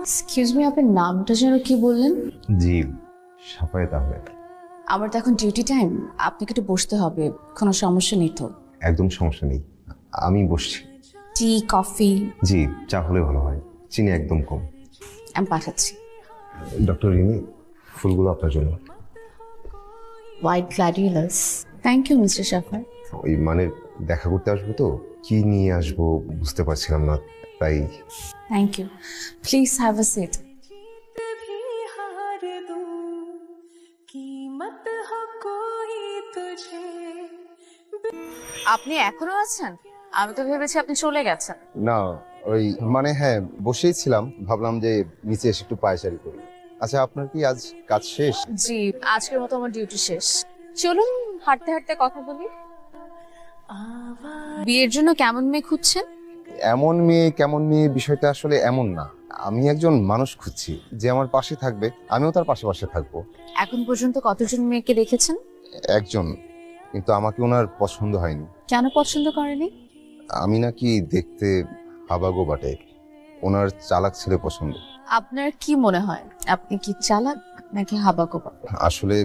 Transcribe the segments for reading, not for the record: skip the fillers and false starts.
Excuse me, আপনার নামটা যেন কি বললেন? জি, সাফায়েত আহমেদ। আমার তো এখন ডিউটি টাইম, আপনাকে একটু বসতে হবে, কোনো সমস্যা নেই তো? একদম সমস্যা নেই, আমি বসছি। টি, কফি? জি, চা হলে ভালো হয়, চিনি একদম কম। আমি পাঠাচ্ছি। ডক্টর রিনি, ফুলগুলো আপনার জন্য। White gladiolus. Thank you mister Shafer. ওই মানে দেখা করতে আসবো তো, কি নিয়ে আসবো বুঝতে পারছিলাম না, তাই। Thank you, please have a seat. আপনি এখনো আছেন? আমি তো ভেবেছি আপনি চলে গেছেন। না, ওই মানে হ্যাঁ, বসেই ছিলাম, ভাবলাম যে নিচে এসে একটু পায়চারি করি। আচ্ছা, আপনার কি আজ কাজ শেষ? জি, আজকের মতো আমার ডিউটি শেষ। চলুন হাঁটতে হাঁটতে কথা বলি। বিয়ের জন্য কেমন মেয়ে খুঁজছেন? এমন মেয়ে কেমন মেয়ে বিষয়টা আসলে এমন না। আমি একজন মানুষ খুঁজছি যে আমার পাশে থাকবে, আমিও তার পাশে পাশে থাকবো। এখন পর্যন্ত কতজন মেয়েকে দেখেছেন? একজন, কিন্তু আমাকে ওনার পছন্দ হয়নি। কেন পছন্দ করেনি? আমি নাকি দেখতে হাবাগোবা টাইপ, ওনার চালাক ছেলে পছন্দ। আপনার কি মনে হয় আপনি কি চালাক নাকি হাবাগোবা? আসলে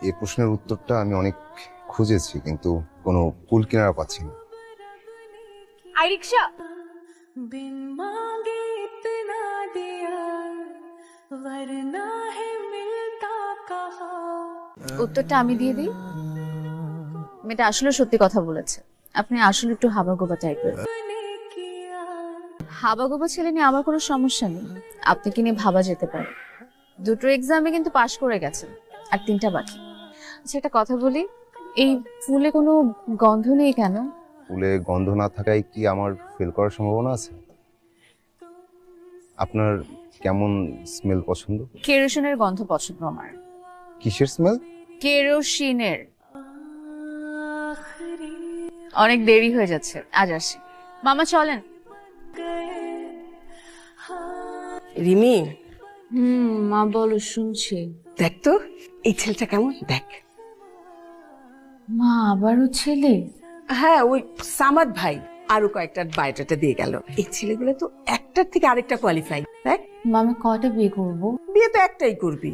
এই প্রশ্নের উত্তরটা আমি অনেক খুঁজেছি, কিন্তু কোনো কুল কিনারা পাচ্ছি না। আই রিকশা। बिन मांगे इतना दिया वरना है मिलता कहा। উত্তরটা আমি দিয়ে দিই। মেয়েটা আসলে সত্যি কথা বলেছে, আপনি আসলে একটু হাবাগোবা টাইপের। হাবাগোবা ছেলে নিয়ে আমার কোনো সমস্যা নেই, আপনাকে নিয়ে ভাবা যেতে পারে। দুটো এক্সামে কিন্তু পাশ করে গেছেন, আর তিনটা বাকি। আচ্ছা, একটা কথা বলি, এই ফুলে কোনো গন্ধ নেই কেন? ফুলে গন্ধ না থাকায় কি আমার ফেল করার সম্ভাবনা আছে? আপনার কেমন স্মেল পছন্দ? কেরোসিনের গন্ধ পছন্দ আমার। কিসের স্মেল? কেরোসিনের। অনেক দেরি হয়ে যাচ্ছে, আজ আসি। মামা চলেন। রিমি, মা বলো, শুনছি। দেখ তো এই ছেলেটা কেমন, দেখ। মা আবারও ছেলে? হ্যাঁ, ওই সামাদ ভাই আরো কয়েকটা বায়োডাটা দিয়ে গেল। এই ছেলেগুলো তো একটার থেকে আরেকটা কোয়ালিফাই। দেখ, মা আমি কয়টা বিয়ে করব? বিয়ে তো একটাই করবি।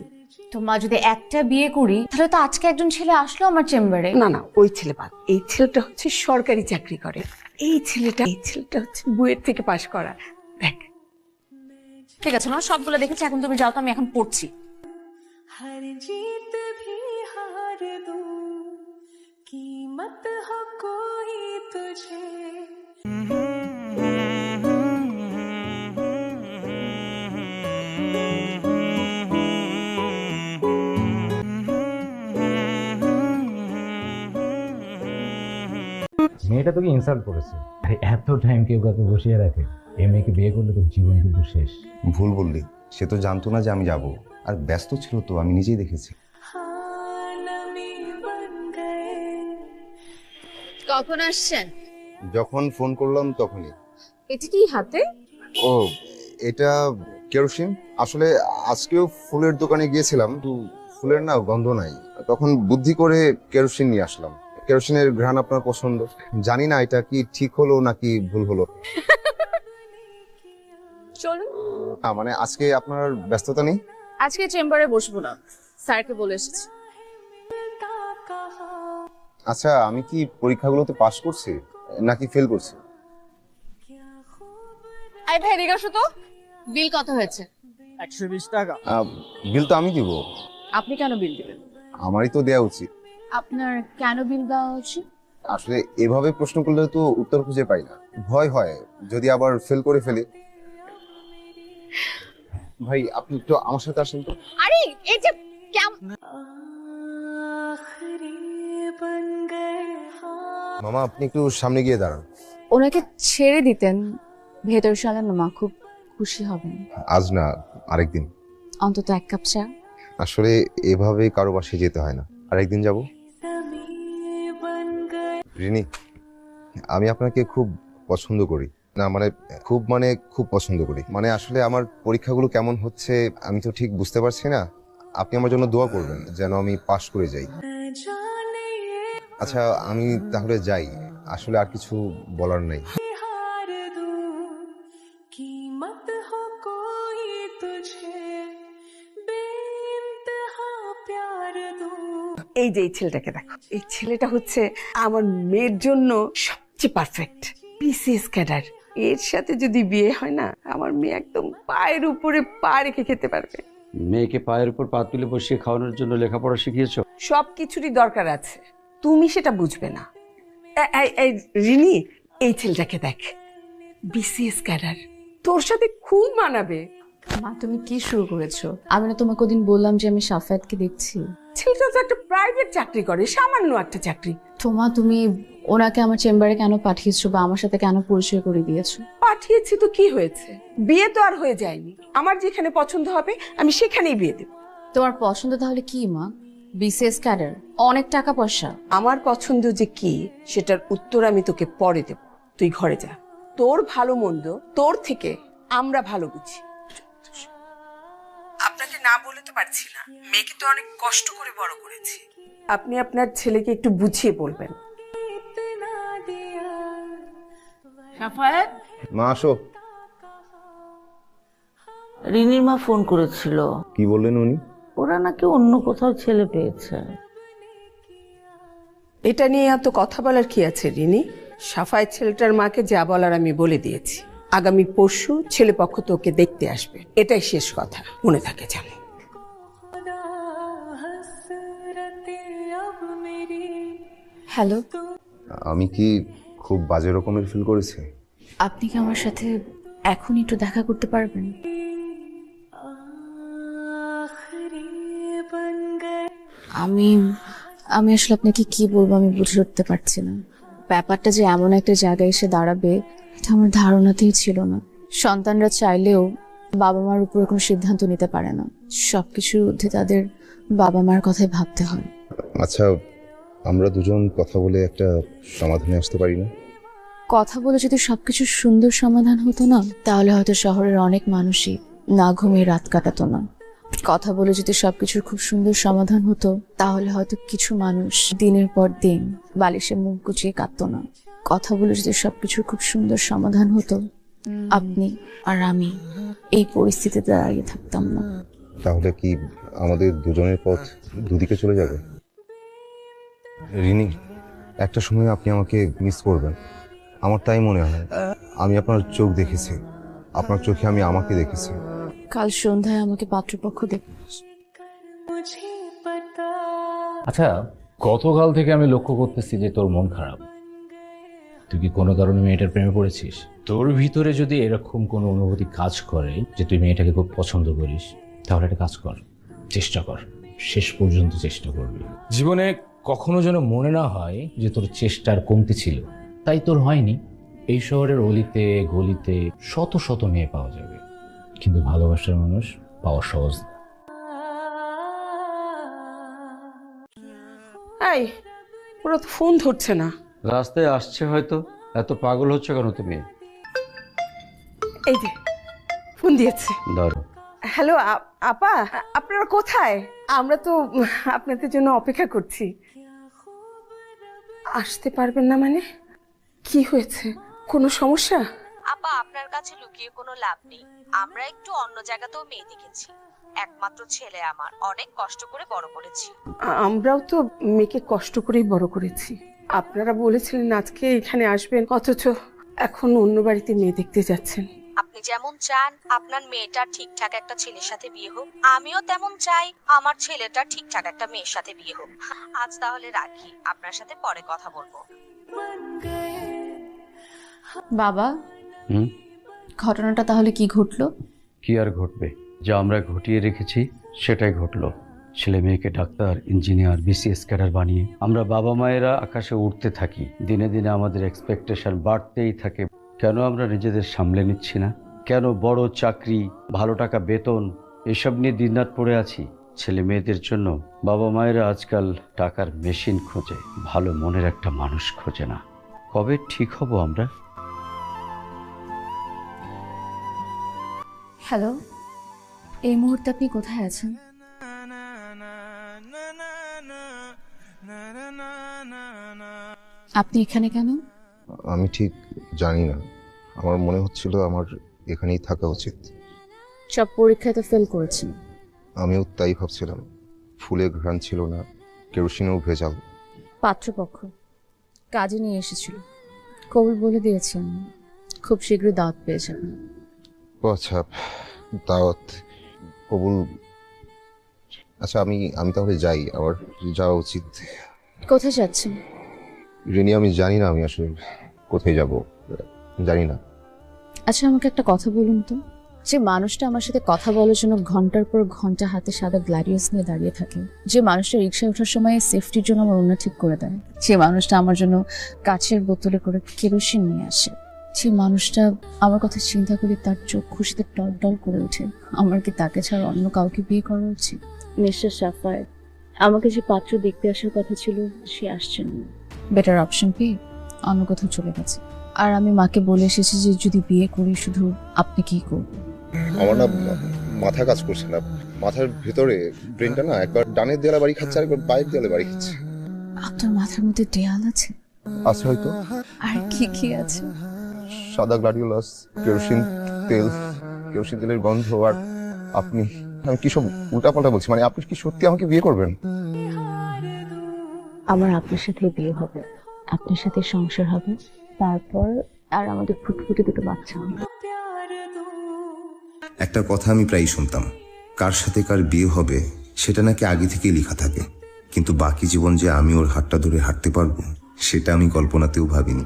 তো মা যদি একটা বিয়ে করি তাহলে তো আজকে একজন ছেলে আসলো আমার চেম্বারে। না না, ওই ছেলে বাদ। এই ছেলেটা হচ্ছে সরকারি চাকরি করে। এই ছেলেটা হচ্ছে বুয়েট থেকে পাশ করা। দেখ, ঠিক আছে মা, সবগুলো দেখেছি, এখন তুমি যাও তো, আমি এখন পড়ছি। हर जीत भी हार दूं कीमत हो कोई तुझे। মেয়েটা তোকে ইনসাল্ট করেছে, আরে এত টাইম কেউ কাউকে বসিয়ে রাখে? এই মেয়েকে বিয়ে করলে তোর জীবন কিন্তু শেষ। ভুল বললি, সে তো জানতো না যে আমি যাব, আর ব্যস্ত ছিল তো, আমি নিজেই দেখেছি। हाँ नमी बन गए। কখন আসছেন? যখন ফোন করলাম তখনই। এটা কি হাতে? ও, এটা কেরোসিন। আসলে আজকেও ফুলের দোকানে গিয়েছিলাম, কিন্তু ফুলের না গন্ধ নাই, তখন বুদ্ধি করে কেরোসিন নিয়ে আসলাম। কেরোসিনের ঘ্রাণ আপনার পছন্দ। জানি না এটা কি ঠিক হলো নাকি ভুল হলো। চলুন। মানে আজকে আপনার ব্যস্ততা নেই? আজকে চেম্বারে বসবো না, স্যারকে বলে এসেছি। আচ্ছা, আমি কি পরীক্ষাগুলোতে পাশ করছি নাকি ফেল করছি? আই ভাই এদিকে আসো তো। বিল কত হয়েছে? 120 টাকা। বিল তো আমি দিব। আপনি কেন বিল দিবেন? আমারই তো দেওয়া উচিত। আপনার কেন বিল দেওয়া উচিত? আসলে এভাবে প্রশ্ন করলে তো উত্তর খুঁজে পাই না, ভয় হয় যদি আবার ফেল করে ফেলি। ভাই, আপনি একটু আমার সাথে আসেন তো। আরে এই যে কেমন आखिरी बन गए हाँ। মামা, আপনি একটু সামনে গিয়ে দাঁড়ান। ওনাকে ছেড়ে দিতেন, ভেতর সালান, মা খুব খুশি হবেন। আজ না, আরেকদিন। অন্তত এক কাপ চা। আসলে এভাবে কারো বাসায় যেতে হয় না, আরেকদিন যাব। नमी बन गए। রিনি, আমি আপনাকে খুব পছন্দ করি। না মানে খুব পছন্দ করি। মানে আসলে আমার পরীক্ষাগুলো কেমন হচ্ছে আমি তো ঠিক বুঝতে পারছি না। আপনি আমার জন্য দোয়া করবেন যেন আমি পাশ করে যাই। न जाने ये আচ্ছা, আমি তাহলে যাই, আসলে আর কিছু বলার নেই। हार दूं कीमत हो कोई तुझे बेइंतहा प्यार दूं এই যে এই ছেলেটাকে দেখো, এই ছেলেটা হচ্ছে আমার মেয়ের জন্য সবচেয়ে পারফেক্ট। বিসিএস ক্যাডার, এর সাথে যদি বিয়ে হয় না, আমার মেয়ে একদম পায়ের উপরে পা রেখে খেতে পারবে। মেয়েকে পায়ের উপর পা তুলে বসিয়ে খাওয়ানোর জন্য লেখাপড়া শিখিয়েছো? সব কিছুরই দরকার আছে, তুমি সেটা বুঝবে না। এই রিনি, এই ছেলেটাকে দেখ, বিসিএস ক্যাডার, তোর সাথে খুব মানাবে। মা তুমি কি শুরু করেছো? আমি না তোমাকে ওদিন বললাম যে আমি সাফায়াতকে দেখছি। ছেলেটা তো একটা প্রাইভেট চাকরি করে, সামান্য একটা চাকরি। তোমা তুমি ওনাকে আমার চেম্বারে কেন পাঠিয়েছো বা আমার সাথে কেন পরিচয় করে দিয়েছো? পাঠিয়েছি তো কি হয়েছে, বিয়ে তো আর হয়ে যায়নি। আমার যেখানে পছন্দ হবে আমি সেখানেই বিয়ে দেব। তোমার পছন্দ তাহলে কি মা? বিসিএস ক্যাডার, অনেক টাকা পয়সা। আমার পছন্দ যে কি সেটার উত্তর আমি তোকে পরে দেব। তুই ঘরে যা, তোর ভালো মন্দ তোর থেকে আমরা ভালো বুঝি। আপনাকে না বলে তো পারছি না, মেয়েকে তো অনেক কষ্ট করে বড় করেছি। আপনি আপনার ছেলেকে একটু বুঝিয়ে বলবেন। इतना दिया সাফায়াত, মা আসো। রিনির মা ফোন করেছিল, কি বললেন উনি? ওরা নাকি অন্য কোথাও ছেলে পেয়েছে। এটা নিয়ে এত কথা বলার কি আছে রিনি? সাফায়াত ছেলেটার মাকে যা বলার আমি বলে দিয়েছি। আগামী পরশু ছেলে পক্ষ তোকে দেখতে আসবে, এটাই শেষ কথা, মনে থাকে যেন। खुदा हसरतें अब मेरी হ্যালো, আমি কি খুব বাজে রকমের ফিল করেছি? আপনি কি আমার সাথে এখন একটু দেখা করতে পারবেন? आखिरी बन गए আমি আমি আসলে আপনাকে কি বলবো আমি বুঝে উঠতে পারছি না। ব্যাপারটা যে এমন একটা জায়গায় এসে দাঁড়াবে এটা আমার ধারণাতেই ছিল না। সন্তানরা চাইলেও বাবা মার উপর কোনো সিদ্ধান্ত নিতে পারে না, সবকিছুর ঊর্ধ্বে তাদের বাবা মার কথাই ভাবতে হয়। আচ্ছা, আমরা দুজন কথা বলে একটা সমাধানে আসতে পারি না? কথা বলে যদি সবকিছু সুন্দর সমাধান হতো না, তাহলে হয়তো শহরের অনেক মানুষই না ঘুমিয়ে রাত কাটাতো না। কথা বলে যদি সবকিছুর খুব সুন্দর সমাধান হতো, তাহলে হয়তো কিছু মানুষ দিনের পর দিন বালিশে মুখ গুছিয়ে কাঁদতো না। কথা বলে যদি সবকিছুর খুব সুন্দর সমাধান হতো, আপনি আর আমি এই পরিস্থিতিতে দাঁড়িয়ে থাকতাম না। তাহলে কি আমাদের দুজনের পথ দুদিকে চলে যাবে? রিনি, একটা সময় আপনি আমাকে মিস করবেন, আমার তাই মনে হয়। আমি আপনার চোখ দেখেছি, আপনার চোখে আমি আমাকে দেখেছি। কাল সন্ধ্যায় আমাকে পাত্রপক্ষ দেখ। मुझे पता আচ্ছা, গতকাল থেকে আমি লক্ষ্য করতেছি যে তোর মন খারাপ। তুই কি কোনো কারণে মেয়েটার প্রেমে পড়েছিস? তোর ভিতরে যদি এরকম কোনো অনুভূতি কাজ করে যে তুই মেয়েটাকে খুব পছন্দ করিস, তাহলে একটা কাজ কর, চেষ্টা কর, শেষ পর্যন্ত চেষ্টা করবি। জীবনে কখনো যেন মনে না হয় যে তোর চেষ্টার কমতি ছিল, তাই তোর হয়নি। এই শহরের অলিতে গলিতে শত শত মেয়ে পাওয়া যাবে, কিন্তু ভালোবাসার মানুষ পাওয়া সহজ না। এই, ওরা তো ফোন ধরছে না। রাস্তায় আসছে হয়তো, এত পাগল হচ্ছে কেন তুমি? এই যে ফোন দিয়েছে। ধরো। হ্যালো আপা, আপনারা কোথায়? আমরা তো আপনাদের জন্য অপেক্ষা করছি। আসতে পারবেন না মানে? কি হয়েছে, কোনো সমস্যা? আপা, আপনার কাছে লুকিয়ে কোনো লাভ নেই। আমরা একটু অন্য জায়গাতেও মেয়ে দেখেছি। একমাত্র ছেলে আমার, অনেক কষ্ট করে বড় করেছি। আমরাও তো মেয়েকে কষ্ট করেই বড় করেছি। আপনারা বলেছিলেন আজকে এখানে আসবেন, অথচ এখন অন্য বাড়িতে মেয়ে দেখতে যাচ্ছেন। আপনি যেমন চান আপনার মেয়েটা ঠিকঠাক একটা ছেলের সাথে বিয়ে হোক, আমিও তেমন চাই আমার ছেলেটা ঠিকঠাক একটা মেয়ের সাথে বিয়ে হোক। আজ তাহলে রাখি, আপনার সাথে পরে কথা বলবো। बन गए বাবা, হুম? ঘটনাটা তাহলে কি ঘটলো? কি আর ঘটবে, যা আমরা ঘটিয়ে রেখেছি সেটাই ঘটলো। ছেলে মেয়েকে ডাক্তার, ইঞ্জিনিয়ার, বিসিএস ক্যাডার বানিয়ে আমরা বাবা মায়েরা আকাশে উঠতে থাকি। দিনে দিনে আমাদের এক্সপেকটেশন বাড়তেই থাকে। কেন আমরা নিজেদের সামলে নিচ্ছি না? কেন বড় চাকরি, ভালো টাকা বেতন এসব নিয়ে দিনরাত পড়ে আছি? ছেলে মেয়েদের জন্য বাবা মায়েরা আজকাল টাকার মেশিন খোঁজে, ভালো মনের একটা মানুষ খোঁজে না। কবে ঠিক হব আমরা? হ্যালো, এই মুহূর্তে আপনি কোথায় আছেন? আপনি এখানে কেন? আমি ঠিক জানি না, আমার মনে হচ্ছিল আমার এখানেই থাকা উচিত। সব পরীক্ষায় তো ফেল করেছি। আমিও তাই ভাবছিলাম। ফুলের ঘ্রাণ ছিল না, কেরোসিনেও ভেজাল। পাত্রপক্ষ কাজে নিয়ে এসেছিল, কবুল বলে দিয়েছেন খুব শীঘ্রই দাওয়াত পেয়ে যাবেন। ও আচ্ছা, দাওয়াত কবুল। আচ্ছা, আমি তাহলে যাই, আমার যাওয়া উচিত। কোথায় যাচ্ছেন? রিনি, আমি জানি না আমি আসলে কোথায় যাব, জানি না। আচ্ছা, আমাকে একটা কথা বলুন তো, যে মানুষটা আমার সাথে কথা বলার জন্য ঘন্টার পর ঘন্টা হাতে সাদা গ্ল্যাডিয়াস নিয়ে দাঁড়িয়ে থাকে, যে মানুষটা রিক্সায় ওঠার সময় সেফটির জন্য আমার ওড়না ঠিক করে দেয়, যে মানুষটা আমার জন্য কাচের বোতলে করে কেরোসিন নিয়ে আসে, যে মানুষটা আমার কথা চিন্তা করে তার চোখ খুশিতে টলটল করে ওঠে, আমার কি তাকে ছাড়া অন্য কাউকে বিয়ে করা উচিত? মিস্টার সাফায়েত, আমাকে যে পাত্র দেখতে আসার কথা ছিল সে আসছে না, বেটার অপশন পেয়ে অন্য কোথাও চলে গেছে। আর আমি মাকে বলে এসেছি যে যদি বিয়ে করি শুধু আপনি কি করবেন। আমার না মাথা কাজ করছে না, মাথার ভেতরে ব্রেনটা না একবার ডানের দেয়ালে বাড়ি খাচ্ছে আর একবার বাইরের দেয়ালে বাড়ি খাচ্ছে। আপনার মাথার মধ্যে দেয়াল আছে? আছে হয়তো। আর কি কি আছে? সাদা গ্লাডিওলাস, কেরোসিন তেলের গন্ধ, আর আপনি। আমি কি সব উল্টাপাল্টা বলছি? মানে আপনি কি সত্যি আমাকে বিয়ে করবেন? আমার আপনার সাথে বিয়ে হবে, আপনার সাথে সংসার হবে, তারপর আর আমাদের ফুটফুটে দুটো বাচ্চা হবে। একটা কথা আমি প্রায়ই শুনতাম, কার সাথে কার বিয়ে হবে সেটা নাকি আগে থেকেই লেখা থাকে, কিন্তু বাকি জীবন যে আমি ওর হাতটা ধরে হাঁটতে পারবো সেটা আমি কল্পনাতেও ভাবিনি।